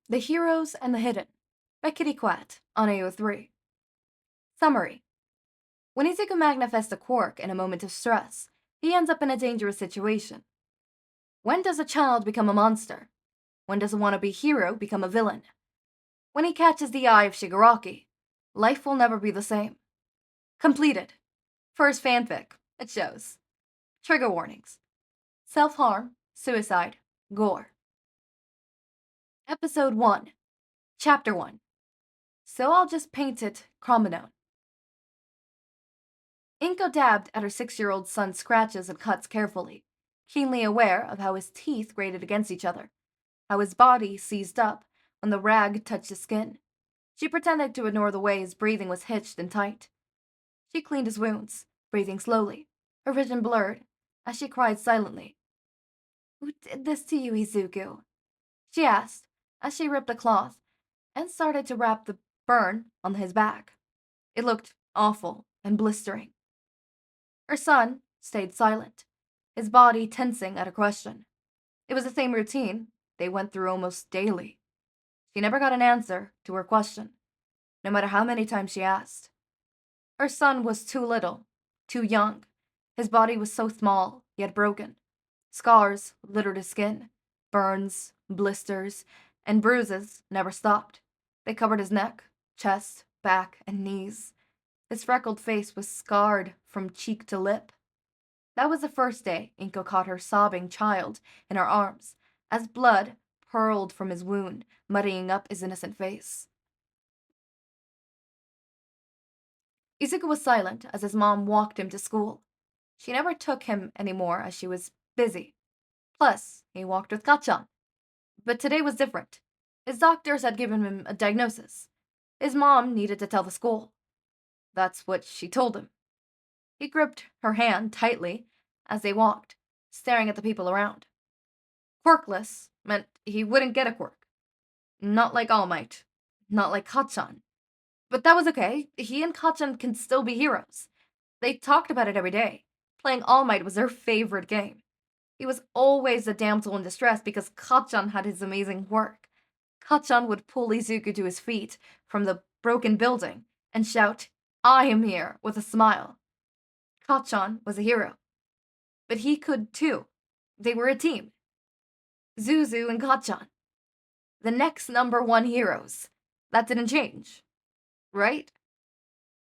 The Heroes and the Hidden by Kitty Quat on AO3. Summary. When Izuku manifests a quirk in a moment of stress, he ends up in a dangerous situation. When does a child become a monster? When does a wannabe hero become a villain? When he catches the eye of Shigaraki, life will never be the same. Completed. First fanfic. It shows. Trigger warnings. Self-harm, suicide, gore. Episode 1. Chapter 1. So I'll just paint it Chromonone. Inko dabbed at her 6-year-old son's scratches and cuts carefully, keenly aware of how his teeth grated against each other, how his body seized up when the rag touched his skin. She pretended to ignore the way his breathing was hitched and tight. She cleaned his wounds, breathing slowly, her vision blurred, as she cried silently. "Who did this to you, Izuku?" she asked, as she ripped the cloth and started to wrap the burn on his back. It looked awful and blistering. Her son stayed silent, his body tensing at her question. It was the same routine they went through almost daily. She never got an answer to her question, no matter how many times she asked. Her son was too little, too young. His body was so small, yet broken. Scars littered his skin. Burns, blisters, and bruises never stopped. They covered his neck, chest, back, and knees. His freckled face was scarred from cheek to lip. That was the first day Inko caught her sobbing child in her arms, as blood purled from his wound, muddying up his innocent face. Izuku was silent as his mom walked him to school. She never took him anymore as she was busy. Plus, he walked with Kachan. But today was different. His doctors had given him a diagnosis. His mom needed to tell the school. That's what she told him. He gripped her hand tightly as they walked, staring at the people around. Quirkless meant he wouldn't get a quirk. Not like All Might. Not like Kachan. But that was okay. He and Kachan can still be heroes. They talked about it every day. Playing All Might was their favorite game. He was always the damsel in distress because Kachan had his amazing quirk. Kachan would pull Izuku to his feet from the broken building and shout, "I am here," with a smile. Kachan was a hero. But he could too. They were a team. Zuzu and Kachan. The next #1 heroes. That didn't change. Right?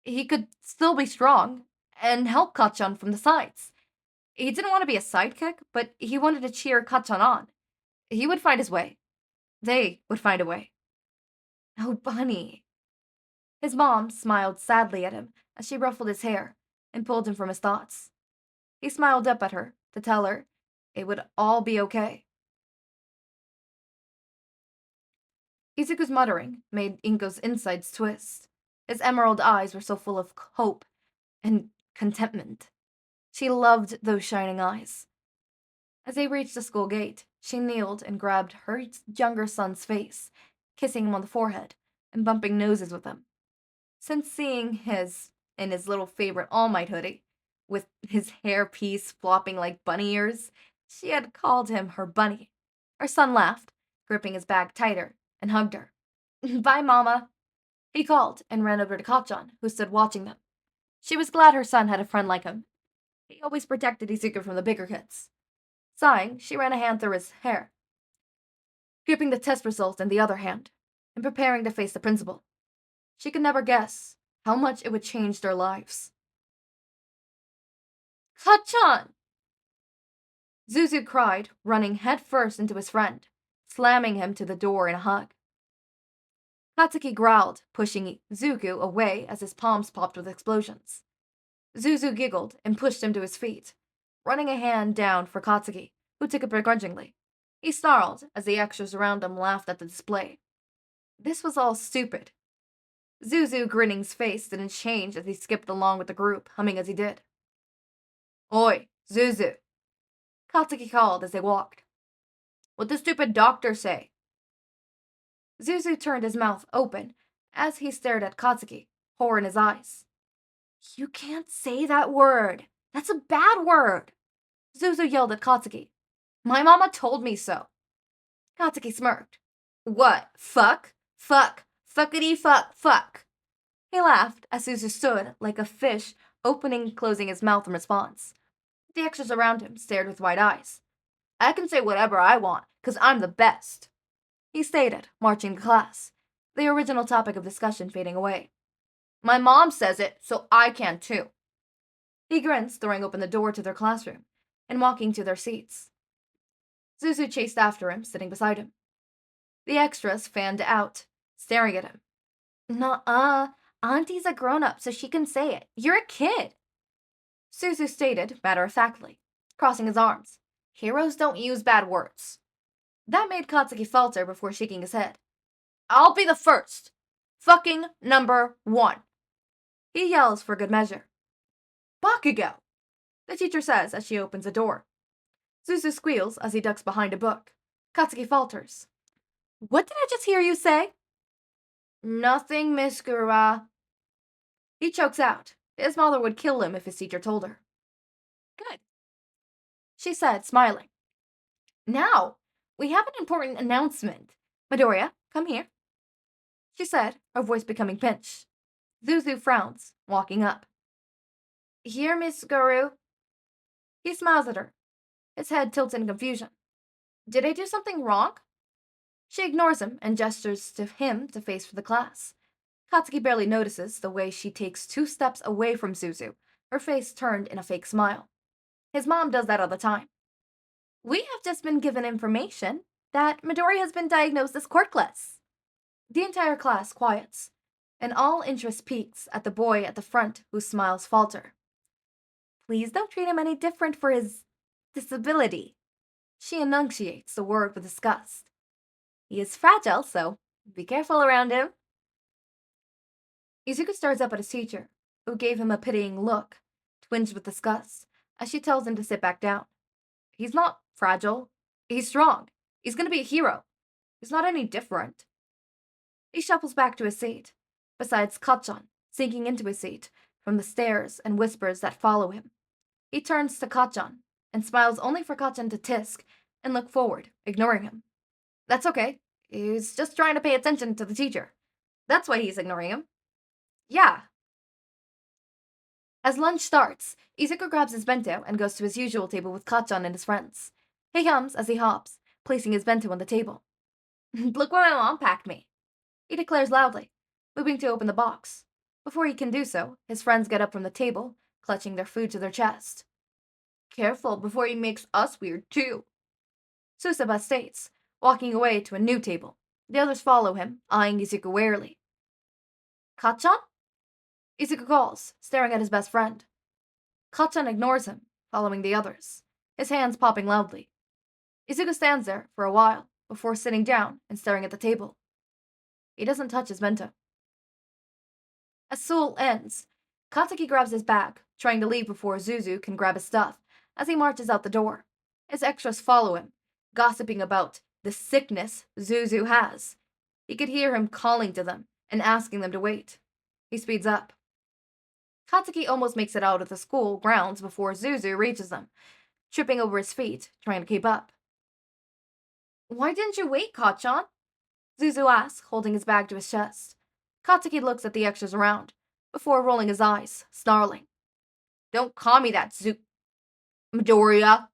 He could still be strong and help Kachan from the sides. He didn't want to be a sidekick, but he wanted to cheer Kachan on. He would find his way. They would find a way. Oh, Bunny. His mom smiled sadly at him as she ruffled his hair and pulled him from his thoughts. He smiled up at her to tell her it would all be okay. Izuku's muttering made Inko's insides twist. His emerald eyes were so full of hope and contentment. She loved those shining eyes. As they reached the school gate, she kneeled and grabbed her younger son's face, kissing him on the forehead and bumping noses with him. Since seeing his in his little favorite All Might hoodie, with his hair piece flopping like bunny ears, she had called him her bunny. Her son laughed, gripping his bag tighter, and hugged her. "Bye, Mama," he called and ran over to Kachan, who stood watching them. She was glad her son had a friend like him. He always protected Izuku from the bigger kids. Sighing, she ran a hand through his hair, gripping the test results in the other hand, and preparing to face the principal. She could never guess how much it would change their lives. "Kachan!" Zuzu cried, running headfirst into his friend, slamming him to the door in a hug. Katsuki growled, pushing Izuku away as his palms popped with explosions. Zuzu giggled and pushed him to his feet, running a hand down for Katsuki, who took it begrudgingly. He snarled as the extras around him laughed at the display. This was all stupid. Zuzu Grinning's face didn't change as he skipped along with the group, humming as he did. "Oi, Zuzu," Katsuki called as they walked. "What the stupid doctor say?" Zuzu turned his mouth open as he stared at Katsuki, horror in his eyes. "You can't say that word. That's a bad word," Zuzu yelled at Katsuki. "My mama told me so." Katsuki smirked. What? Fuck? Fuck. Fuckity fuck fuck. He laughed as Suzu stood like a fish, opening and closing his mouth in response. The extras around him stared with wide eyes. I can say whatever I want, 'cause I'm the best, he stated, marching to class, the original topic of discussion fading away. My mom says it, so I can too. He grins, throwing open the door to their classroom and walking to their seats. Suzu chased after him, sitting beside him. The extras fanned out, staring at him. Nuh-uh, Auntie's a grown-up, so she can say it. You're a kid, Suzu stated matter-of-factly, crossing his arms. Heroes don't use bad words. That made Katsuki falter before shaking his head. I'll be the first. Fucking number 1. He yells for good measure. Bakugo, the teacher says as she opens the door. Suzu squeals as he ducks behind a book. Katsuki falters. What did I just hear you say? Nothing, Miss Gura. He chokes out. His mother would kill him if his teacher told her. Good, she said, smiling. Now, we have an important announcement. Midoriya, come here, she said, her voice becoming pinched. Suzu frowns, walking up. Here, Miss Guru. He smiles at her. His head tilts in confusion. Did I do something wrong? She ignores him and gestures to him to face for the class. Katsuki barely notices the way she takes 2 steps away from Suzu, her face turned in a fake smile. His mom does that all the time. We have just been given information that Midoriya has been diagnosed as Quirkless. The entire class quiets, and all interest peaks at the boy at the front whose smiles falter. Please don't treat him any different for his disability. She enunciates the word with disgust. He is fragile, so be careful around him. Izuku stares up at his teacher, who gave him a pitying look, twinged with disgust, as she tells him to sit back down. He's not fragile. He's strong. He's gonna be a hero. He's not any different. He shuffles back to his seat, besides Kachan, sinking into his seat from the stares and whispers that follow him. He turns to Kachan and smiles only for Kachan to tisk and look forward, ignoring him. That's okay. He's just trying to pay attention to the teacher. That's why he's ignoring him. Yeah. As lunch starts, Izuku grabs his bento and goes to his usual table with Kachan and his friends. He hums as he hops, placing his bento on the table. Look what my mom packed me, he declares loudly, moving to open the box. Before he can do so, his friends get up from the table, clutching their food to their chest. Careful before he makes us weird too, Susaba states, walking away to a new table. The others follow him, eyeing Izuku warily. Kachan? Izuku calls, staring at his best friend. Kachan ignores him, following the others, his hands popping loudly. Izuku stands there for a while, before sitting down and staring at the table. He doesn't touch his bento. As Seoul ends, Katsuki grabs his bag, trying to leave before Suzu can grab his stuff, as he marches out the door. His extras follow him, gossiping about the sickness Suzu has. He could hear him calling to them and asking them to wait. He speeds up. Katsuki almost makes it out of the school grounds before Suzu reaches them, tripping over his feet, trying to keep up. Why didn't you wait, Kachan? Suzu asks, holding his bag to his chest. Katsuki looks at the extras around, before rolling his eyes, snarling. Don't call me that, Midoriya,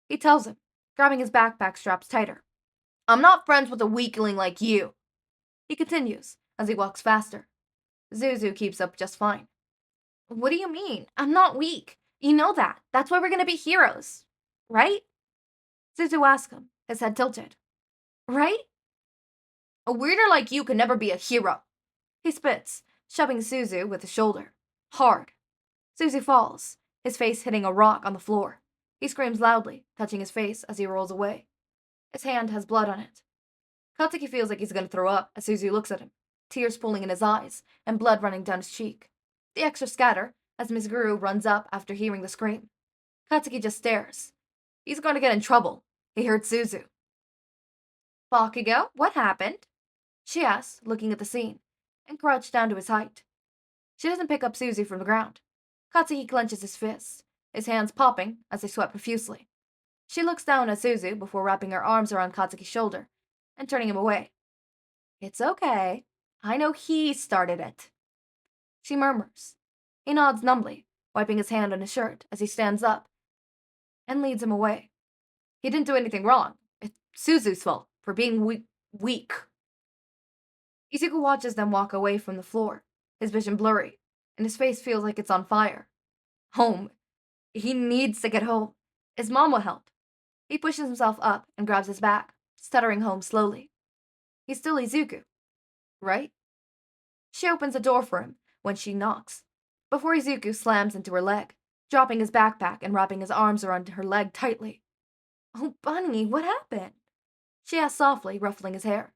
he tells him, grabbing his backpack straps tighter. I'm not friends with a weakling like you, he continues, as he walks faster. Suzu keeps up just fine. What do you mean? I'm not weak. You know that. That's why we're gonna be heroes. Right? Suzu asks him, his head tilted. Right? A weirder like you could never be a hero. He spits, shoving Suzu with his shoulder. Hard. Suzu falls, his face hitting a rock on the floor. He screams loudly, touching his face as he rolls away. His hand has blood on it. Katsuki feels like he's gonna throw up as Suzu looks at him, tears pooling in his eyes and blood running down his cheek. The extras scatter as Miss Guru runs up after hearing the scream. Katsuki just stares. He's going to get in trouble. He hurt Suzu. Bakugo, what happened? She asks, looking at the scene, and crouched down to his height. She doesn't pick up Suzu from the ground. Katsuki clenches his fist, his hands popping as they sweat profusely. She looks down at Suzu before wrapping her arms around Katsuki's shoulder and turning him away. It's okay. I know he started it. She murmurs. He nods numbly, wiping his hand on his shirt as he stands up and leads him away. He didn't do anything wrong. It's Suzu's fault for being weak. Izuku watches them walk away from the floor, his vision blurry, and his face feels like it's on fire. Home. He needs to get home. His mom will help. He pushes himself up and grabs his bag, stuttering home slowly. He's still Izuku, right? She opens the door for him when she knocks, before Izuku slams into her leg, dropping his backpack and wrapping his arms around her leg tightly. Oh, Bunny, what happened? She asks softly, ruffling his hair.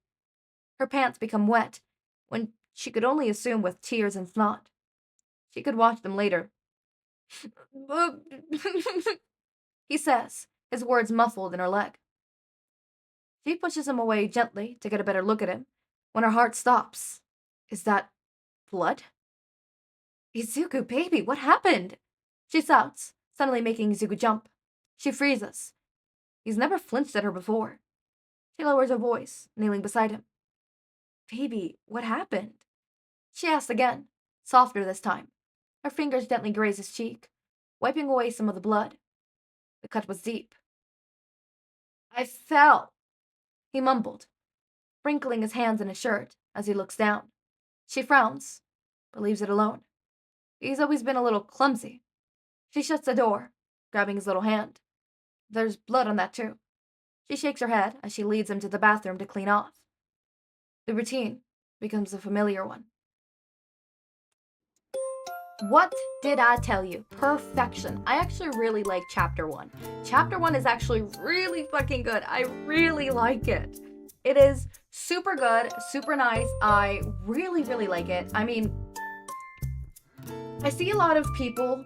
Her pants become wet, when she could only assume with tears and snot. She could watch them later. He says, his words muffled in her leg. She pushes him away gently to get a better look at him, when her heart stops. Is that blood? Izuku, baby, what happened? She shouts, suddenly making Izuku jump. She freezes. He's never flinched at her before. She lowers her voice, kneeling beside him. Baby, what happened? She asks again, softer this time. Her fingers gently graze his cheek, wiping away some of the blood. The cut was deep. I fell, he mumbled, wrinkling his hands in his shirt as he looks down. She frowns, but leaves it alone. He's always been a little clumsy. She shuts the door, grabbing his little hand. There's blood on that too. She shakes her head as she leads him to the bathroom to clean off. The routine becomes a familiar one. What did I tell you? Perfection. I actually really like chapter 1. Chapter 1 is actually really fucking good. I really like it. It is super good, super nice. I really, really like it. I mean, I see a lot of people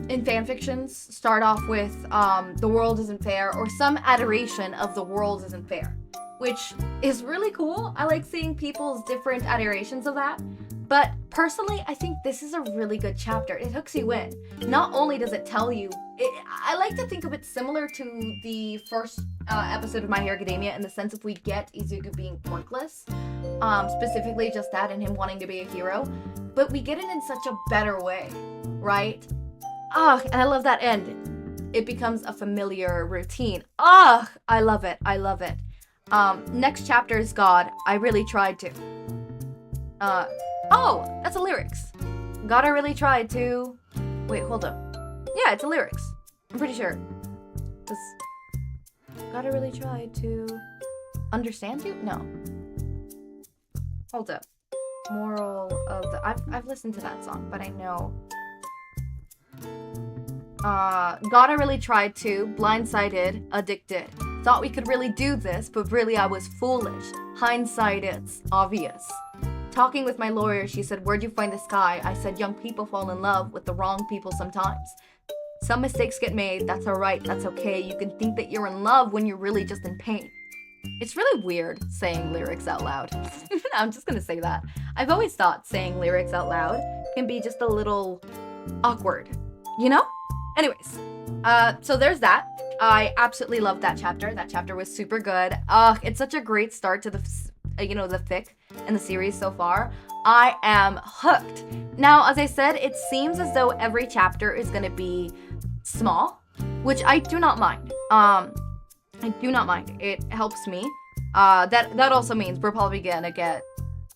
in fanfictions start off with the world isn't fair or some adoration of the world isn't fair, which is really cool. I like seeing people's different adorations of that. But personally, I think this is a really good chapter. It hooks you in. Not only does it tell you, I like to think of it similar to the first episode of My Hero Academia in the sense if we get Izuku being quirkless, specifically just that and him wanting to be a hero, but we get it in such a better way, right? And I love that end. It becomes a familiar routine. I love it. I love it. Next chapter is God. I really tried to. That's a lyrics. God, I really tried to. Wait, hold up. Yeah, it's a lyrics. I'm pretty sure. God, I really tried to understand you? No. Hold up. Moral of the. I've listened to that song, but I know. God, I really tried to. Blindsided, addicted. Thought we could really do this, but really I was foolish. Hindsight, it's obvious. Talking with my lawyer, she said, where'd you find this guy? I said, young people fall in love with the wrong people sometimes. Some mistakes get made, that's alright, that's okay. You can think that you're in love when you're really just in pain. It's really weird saying lyrics out loud. I'm just gonna say that. I've always thought saying lyrics out loud can be just a little awkward, you know? Anyways, so there's that. I absolutely loved that chapter. That chapter was super good. It's such a great start to the fic in the series so far. I am hooked. Now, as I said, it seems as though every chapter is going to be small, which I do not mind. I do not mind. It helps me. That also means we're probably going to get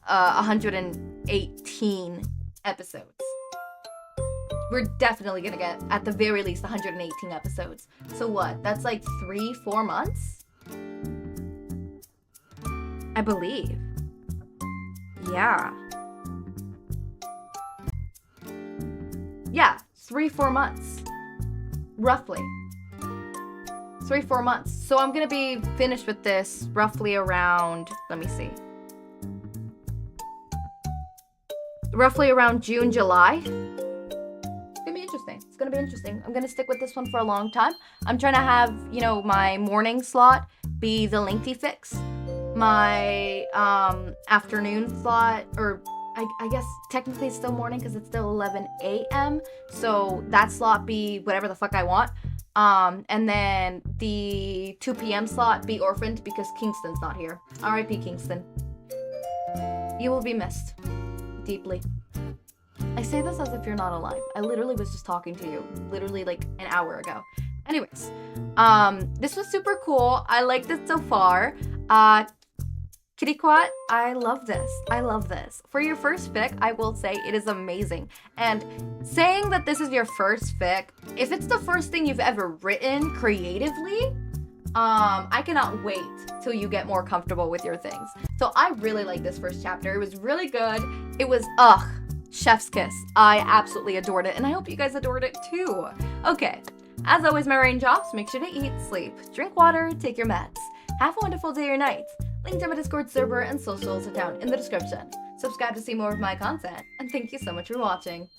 118 episodes. We're definitely going to get, at the very least, 118 episodes. So what? That's like 3-4 months? I believe. Yeah. Yeah, 3-4 months. Roughly. 3-4 months. So I'm gonna be finished with this roughly around, let me see. Roughly around June, July. It's gonna be interesting. It's gonna be interesting. I'm gonna stick with this one for a long time. I'm trying to have, my morning slot be the lengthy fix. My afternoon slot, or I guess technically it's still morning because it's still 11 a.m. So that slot be whatever the fuck I want. And then the 2 p.m. slot be orphaned because Kingston's not here. R.I.P. Kingston. You will be missed. Deeply. I say this as if you're not alive. I literally was just talking to you. Literally like an hour ago. Anyways. This was super cool. I liked it so far. Kirikwat, I love this. I love this. For your first fic, I will say it is amazing. And saying that this is your first fic, if it's the first thing you've ever written creatively, I cannot wait till you get more comfortable with your things. So I really like this first chapter. It was really good. It was, chef's kiss. I absolutely adored it, and I hope you guys adored it too. Okay, as always, my raindrops, make sure to eat, sleep, drink water, take your meds. Have a wonderful day or night. Link to my Discord server and socials are down in the description. Subscribe to see more of my content, and thank you so much for watching.